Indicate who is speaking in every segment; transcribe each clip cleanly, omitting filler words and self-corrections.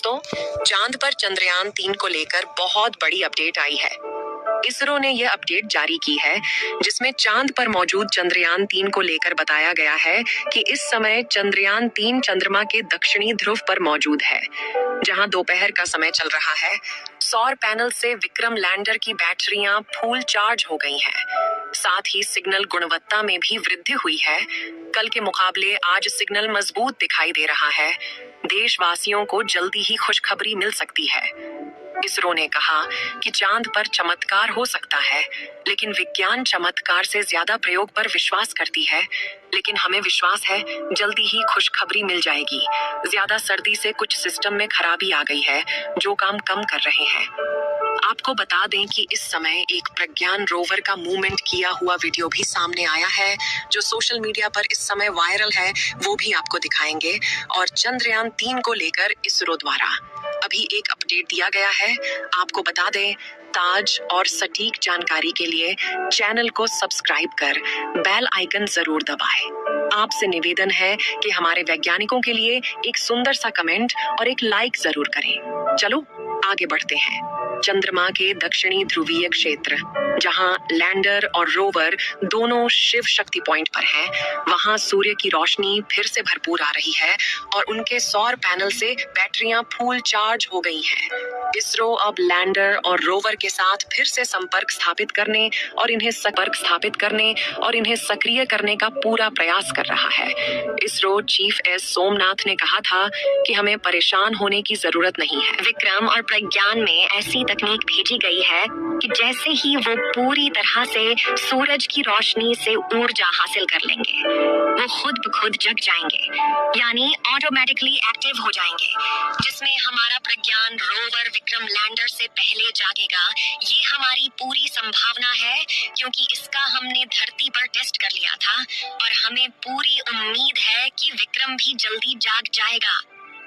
Speaker 1: दोस्तों, चांद पर चंद्रयान-3 को लेकर बहुत बड़ी अपडेट आई है। इसरो ने यह अपडेट जारी की है, जिसमें चांद पर मौजूद चंद्रयान-3 को लेकर बताया गया है कि इस समय चंद्रयान-3 चंद्रमा के दक्षिणी ध्रुव पर मौजूद है, जहां दोपहर का समय चल रहा है। सौर पैनल से विक्रम लैंडर की बैटरियां फुल चार्ज हो गई हैं। साथ ही सिग्नल गुणवत्ता में भी वृद्धि हुई है। कल के मुकाबले आज सिग्नल मजबूत दिखाई दे रहा है। देशवासियों को जल्दी ही खुशखबरी मिल सकती है। इसरो ने कहा कि चांद पर चमत्कार हो सकता है, लेकिन विज्ञान चमत्कार से ज्यादा प्रयोग पर विश्वास करती है। लेकिन हमें विश्वास है जल्दी ही खुशखबरी मिल जाएगी। ज्यादा सर्दी से कुछ सिस्टम में खराबी आ गई है, जो काम कम कर रहे हैं। आपको बता दें कि इस समय एक प्रज्ञान रोवर का मूवमेंट किया हुआ वीडियो भी सामने आया है, जो सोशल मीडिया पर इस समय वायरल है। वो भी आपको दिखाएंगे। और चंद्रयान-3 को लेकर इसरो द्वारा अभी एक अपडेट दिया गया है। आपको बता दें, ताज और सटीक जानकारी के लिए चैनल को सब्सक्राइब कर बेल आइकन जरूर दबाएं। आपसे निवेदन है कि हमारे वैज्ञानिकों के लिए एक सुंदर सा कमेंट और एक लाइक जरूर करें। चलो आगे बढ़ते हैं। चंद्रमा के दक्षिणी ध्रुवीय क्षेत्र, जहां लैंडर और रोवर दोनों शिव शक्ति पॉइंट पर हैं, वहां सूर्य की रोशनी फिर से भरपूर आ रही है और उनके सौर पैनल से बैटरियां फुल चार्ज हो गई हैं। इसरो अब लैंडर और रोवर के साथ फिर से संपर्क स्थापित करने और इन्हें सक्रिय करने का पूरा प्रयास कर रहा है। इसरो चीफ एस सोमनाथ ने कहा था कि हमें परेशान होने की जरूरत नहीं है।
Speaker 2: विक्रम और प्रज्ञान में ऐसी तकनीक भेजी गई है कि जैसे ही वो पूरी तरह से सूरज की रोशनी से ऊर्जा हासिल कर लेंगे, वो खुद ब खुद जग जाएंगे, यानी ऑटोमेटिकली एक्टिव हो जाएंगे, जिसमें हमारा प्रज्ञान रोवर विक्रम लैंडर से पहले जागेगा। ये हमारी पूरी संभावना है, क्योंकि इसका हमने धरती पर टेस्ट कर लिया था और हमें पूरी उम्मीद है कि विक्रम भी जल्दी जाग जाएगा,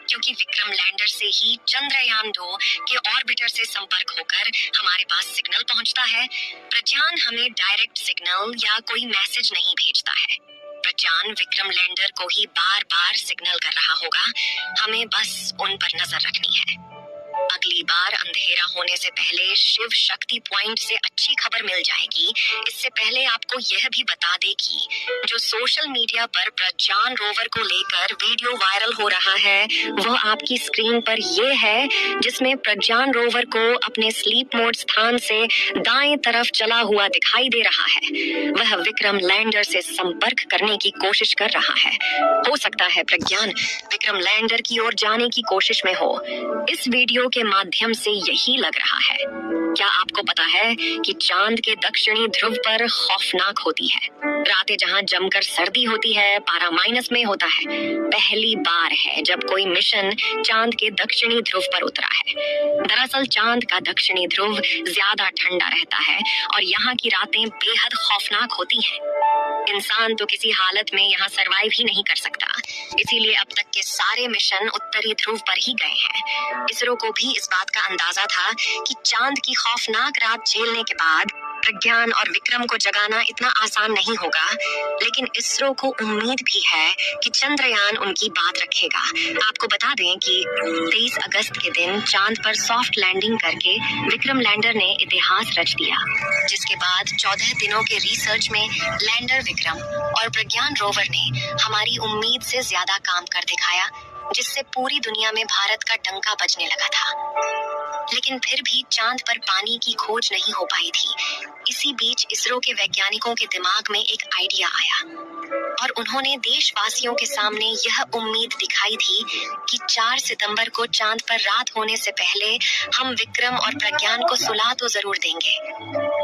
Speaker 2: क्योंकि विक्रम लैंडर से ही चंद्रयान-2 के ऑर्बिटर से संपर्क होकर हमारे पास सिग्नल पहुंचता है। प्रज्ञान हमें डायरेक्ट सिग्नल या कोई मैसेज नहीं भेजता है। प्रज्ञान विक्रम लैंडर को ही बार बार सिग्नल कर रहा होगा। हमें बस उन पर नजर रखनी है। अगली बार अंधेरा होने से पहले शिव शक्ति पॉइंट से अच्छी खबर मिल जाएगी। इससे पहले आपको यह भी बता दें कि जो सोशल मीडिया पर प्रज्ञान रोवर को लेकर वीडियो वायरल हो रहा है, वह आपकी स्क्रीन पर यह है, जिसमें प्रज्ञान रोवर को अपने स्लीप मोड स्थान से दाएं तरफ चला हुआ दिखाई दे रहा है। वह विक्रम लैंडर से संपर्क करने की कोशिश कर रहा है। हो सकता है प्रज्ञान विक्रम लैंडर की ओर जाने की कोशिश में हो। इस वीडियो के माध्यम से यही लग रहा है। क्या आपको पता है कि चांद के दक्षिणी ध्रुव पर खौफनाक होती है। रातें जहां जमकर सर्दी होती है, पारा माइनस में होता है। पहली बार है जब कोई मिशन चांद के दक्षिणी ध्रुव पर उतरा है। दरअसल चांद का दक्षिणी ध्रुव ज्यादा ठंडा रहता है और यहाँ की रातें बेहद खौफनाक होती हैं। इंसान तो किसी हालत में यहाँ सरवाइव ही नहीं कर सकता, इसीलिए अब तक के सारे मिशन उत्तरी ध्रुव पर ही गए हैं। इसरो को भी इस बात का अंदाजा था कि चांद की खौफनाक रात झेलने के बाद प्रज्ञान और विक्रम को जगाना इतना आसान नहीं होगा, लेकिन इसरो को उम्मीद भी है कि चंद्रयान उनकी बात रखेगा। आपको बता दें कि 23 अगस्त के दिन चांद पर सॉफ्ट लैंडिंग करके विक्रम लैंडर ने इतिहास रच दिया, जिसके बाद 14 दिनों के रिसर्च में लैंडर विक्रम और प्रज्ञान रोवर ने हमारी उम्मीद से ज्यादा काम कर दिखाया, जिससे पूरी दुनिया में भारत का डंका बजने लगा था। लेकिन फिर भी चांद पर पानी की खोज नहीं हो पाई थी। इसी बीच इसरो के वैज्ञानिकों के दिमाग में एक आइडिया आया और उन्होंने देशवासियों के सामने यह उम्मीद दिखाई थी कि 4 सितंबर को चांद पर रात होने से पहले हम विक्रम और प्रज्ञान को सुला तो जरूर देंगे।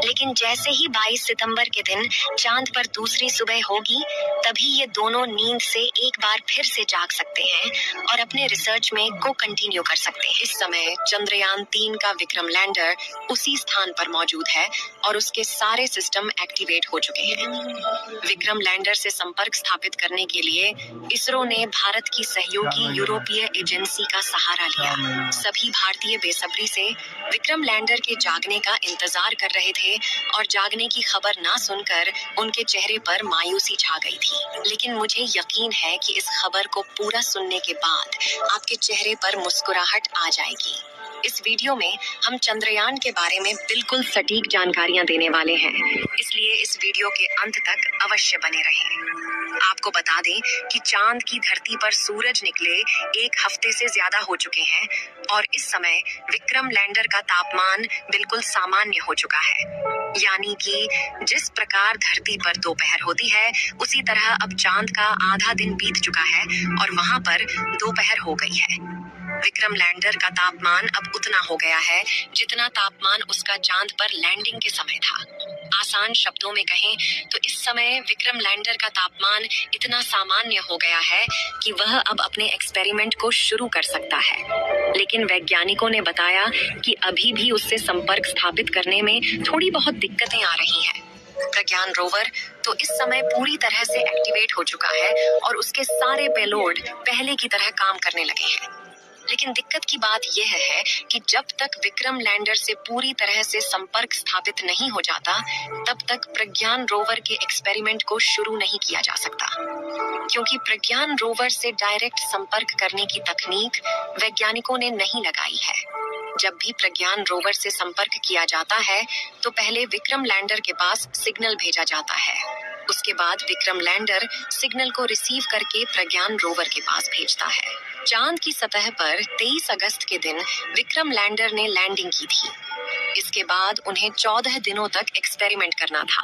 Speaker 2: लेकिन जैसे ही 22 सितंबर के दिन चांद पर दूसरी सुबह होगी, तभी ये दोनों नींद से एक बार फिर से जाग सकते हैं और अपने रिसर्च में को कंटिन्यू कर सकते हैं।
Speaker 1: इस समय चंद्रयान-3 का विक्रम लैंडर उसी स्थान पर मौजूद है और उसके सारे सिस्टम एक्टिवेट हो चुके हैं। विक्रम लैंडर से संपर्क स्थापित करने के लिए इसरो ने भारत की सहयोगी यूरोपीय एजेंसी का सहारा लिया। सभी भारतीय बेसब्री से विक्रम लैंडर के जागने का इंतजार कर रहे थे थे और जागने की खबर ना सुनकर उनके चेहरे पर मायूसी छा गई थी। लेकिन मुझे यकीन है कि इस खबर को पूरा सुनने के बाद आपके चेहरे पर मुस्कुराहट आ जाएगी। इस वीडियो में हम चंद्रयान के बारे में बिल्कुल सटीक जानकारियां देने वाले हैं, इसलिए इस वीडियो के अंत तक अवश्य बने रहें। आपको बता दें कि चांद की धरती पर सूरज निकले 1 हफ्ते से ज्यादा हो चुके हैं और इस समय विक्रम लैंडर का तापमान बिल्कुल सामान्य हो चुका है। यानी कि जिस प्रकार धरती पर दोपहर होती है, उसी तरह अब चांद का आधा दिन बीत चुका है और वहां पर दोपहर हो गई है। विक्रम लैंडर का तापमान अब उतना हो गया है जितना तापमान उसका चांद पर लैंडिंग के समय था। आसान शब्दों में कहें तो इस समय विक्रम लैंडर का तापमान इतना सामान्य हो गया है कि वह अब अपने एक्सपेरिमेंट को शुरू कर सकता है। लेकिन वैज्ञानिकों ने बताया कि अभी भी उससे संपर्क स्थापित करने में थोड़ी बहुत दिक्कतें आ रही हैं। प्रज्ञान रोवर तो इस समय पूरी तरह से एक्टिवेट हो चुका है और उसके सारे पेलोड पहले की तरह काम करने लगे हैं। लेकिन दिक्कत की बात यह है कि जब तक विक्रम लैंडर से पूरी तरह से संपर्क स्थापित नहीं हो जाता, तब तक प्रज्ञान रोवर के एक्सपेरिमेंट को शुरू नहीं किया जा सकता, क्योंकि प्रज्ञान रोवर से डायरेक्ट संपर्क करने की तकनीक वैज्ञानिकों ने नहीं लगाई है। जब भी प्रज्ञान रोवर से संपर्क किया जाता है, तो पहले विक्रम लैंडर के पास सिग्नल भेजा जाता है। उसके बाद विक्रम लैंडर सिग्नल को रिसीव करके प्रज्ञान रोवर के पास भेजता है। चांद की सतह पर 23 अगस्त के दिन विक्रम लैंडर ने लैंडिंग की थी। इसके बाद उन्हें 14 दिनों तक एक्सपेरिमेंट करना था,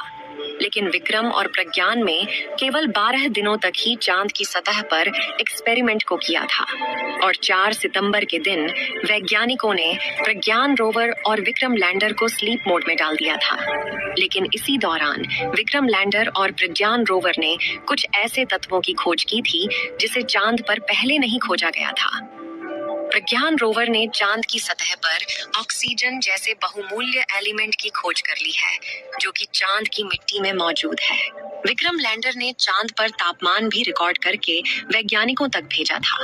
Speaker 1: लेकिन विक्रम और प्रज्ञान में केवल 12 दिनों तक ही चांद की सतह पर एक्सपेरिमेंट को किया था और 4 सितंबर के दिन वैज्ञानिकों ने प्रज्ञान रोवर और विक्रम लैंडर को स्लीप मोड में डाल दिया था। लेकिन इसी दौरान विक्रम लैंडर और प्रज्ञान रोवर ने कुछ ऐसे तत्वों की खोज की थी जिसे चांद पर पहले नहीं खोजा गया था। प्रज्ञान रोवर ने चांद की सतह पर ऑक्सीजन जैसे बहुमूल्य एलिमेंट की खोज कर ली है, जो कि चांद की मिट्टी में मौजूद है। विक्रम लैंडर ने चांद पर तापमान भी रिकॉर्ड करके वैज्ञानिकों तक भेजा था।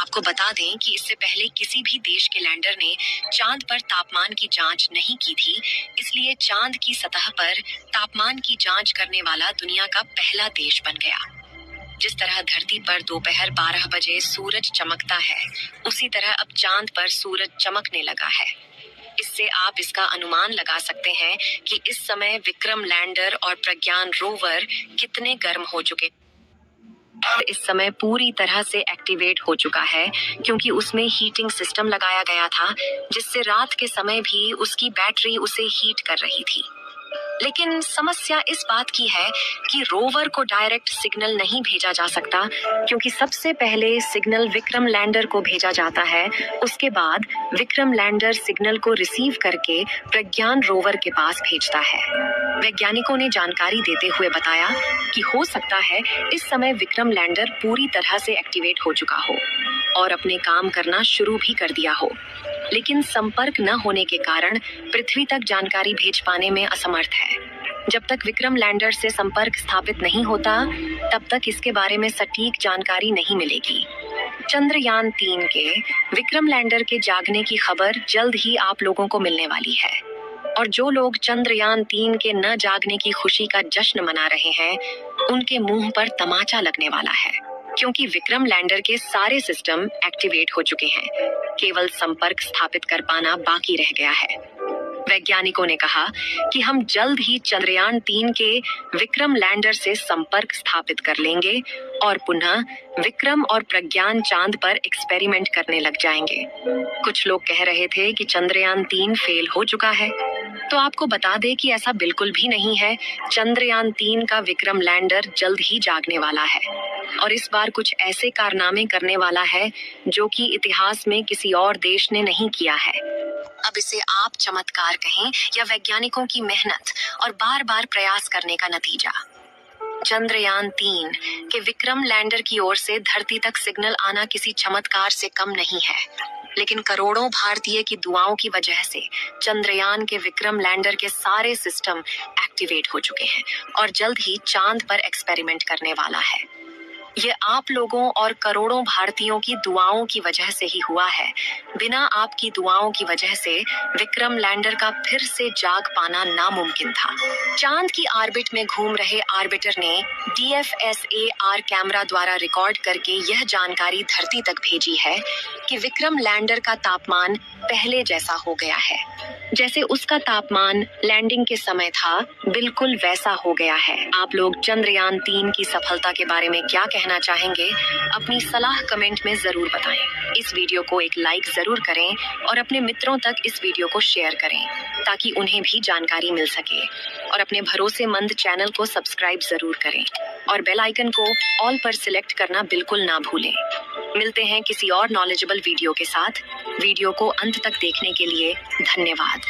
Speaker 1: आपको बता दें कि इससे पहले किसी भी देश के लैंडर ने चांद पर तापमान की जांच नहीं की थी, इसलिए चांद की सतह पर तापमान की जांच करने वाला दुनिया का पहला देश बन गया। जिस तरह धरती पर दोपहर 12 बजे सूरज चमकता है, उसी तरह अब चांद पर सूरज चमकने लगा है। इससे आप इसका अनुमान लगा सकते हैं कि इस समय विक्रम लैंडर और प्रज्ञान रोवर कितने गर्म हो चुके। इस समय पूरी तरह से एक्टिवेट हो चुका है, क्योंकि उसमें हीटिंग सिस्टम लगाया गया था, जिससे रात के समय भी उसकी बैटरी उसे हीट कर रही थी। लेकिन समस्या इस बात की है कि रोवर को डायरेक्ट सिग्नल नहीं भेजा जा सकता, क्योंकि सबसे पहले सिग्नल विक्रम लैंडर को भेजा जाता है। उसके बाद विक्रम लैंडर सिग्नल को रिसीव करके प्रज्ञान रोवर के पास भेजता है। वैज्ञानिकों ने जानकारी देते हुए बताया कि हो सकता है इस समय विक्रम लैंडर पूरी तरह से एक्टिवेट हो चुका हो और अपने काम करना शुरू भी कर दिया हो, लेकिन संपर्क न होने के कारण पृथ्वी तक जानकारी भेज पाने में असमर्थ है। जब तक विक्रम लैंडर से संपर्क स्थापित नहीं होता, तब तक इसके बारे में सटीक जानकारी नहीं मिलेगी। चंद्रयान 3 के विक्रम लैंडर के जागने की खबर जल्द ही आप लोगों को मिलने वाली है, और जो लोग चंद्रयान 3 के न जागने की खुशी का जश्न मना रहे हैं, उनके मुंह पर तमाचा लगने वाला है, क्योंकि विक्रम लैंडर के सारे सिस्टम एक्टिवेट हो चुके हैं। केवल संपर्क स्थापित कर पाना बाकी रह गया है। वैज्ञानिकों ने कहा कि हम जल्द ही चंद्रयान 3 के विक्रम लैंडर से संपर्क स्थापित कर लेंगे और पुनः विक्रम और प्रज्ञान चांद पर एक्सपेरिमेंट करने लग जाएंगे। कुछ लोग कह रहे थे कि चंद्रयान 3 फेल हो चुका है, तो आपको बता दें कि ऐसा बिल्कुल भी नहीं है। चंद्रयान 3 का विक्रम लैंडर जल्द ही जागने वाला है और इस बार कुछ ऐसे कारनामे करने वाला है जो कि इतिहास में किसी और देश ने नहीं किया है। अब इसे आप चमत्कार कहें या वैज्ञानिकों की मेहनत और बार बार प्रयास करने का नतीजा। चंद्रयान 3 के विक्रम लैंडर की ओर से धरती तक सिग्नल आना किसी चमत्कार से कम नहीं है, लेकिन करोड़ों भारतीय की दुआओं की वजह से चंद्रयान के विक्रम लैंडर के सारे सिस्टम एक्टिवेट हो चुके हैं और जल्द ही चांद पर एक्सपेरिमेंट करने वाला है। ये आप लोगों और करोड़ों भारतीयों की दुआओं की वजह से ही हुआ है। बिना आपकी दुआओं की वजह से विक्रम लैंडर का फिर से जाग पाना नामुमकिन था। चांद की ऑर्बिट में घूम रहे ऑर्बिटर ने DFSAR कैमरा द्वारा रिकॉर्ड करके यह जानकारी धरती तक भेजी है कि विक्रम लैंडर का तापमान पहले जैसा हो गया है। जैसे उसका तापमान लैंडिंग के समय था, बिल्कुल वैसा हो गया है। आप लोग चंद्रयान 3 की सफलता के बारे में क्या कहना चाहेंगे? अपनी सलाह कमेंट में जरूर बताएं। इस वीडियो को एक लाइक जरूर करें और अपने मित्रों तक इस वीडियो को शेयर करें ताकि उन्हें भी जानकारी मिल सके। और अपने भरोसेमंद चैनल को सब्सक्राइब जरूर करें और बेल आइकन को ऑल पर सिलेक्ट करना बिल्कुल ना भूलें। मिलते हैं किसी और नॉलेजेबल वीडियो के साथ। वीडियो को अंत तक देखने के लिए धन्यवाद।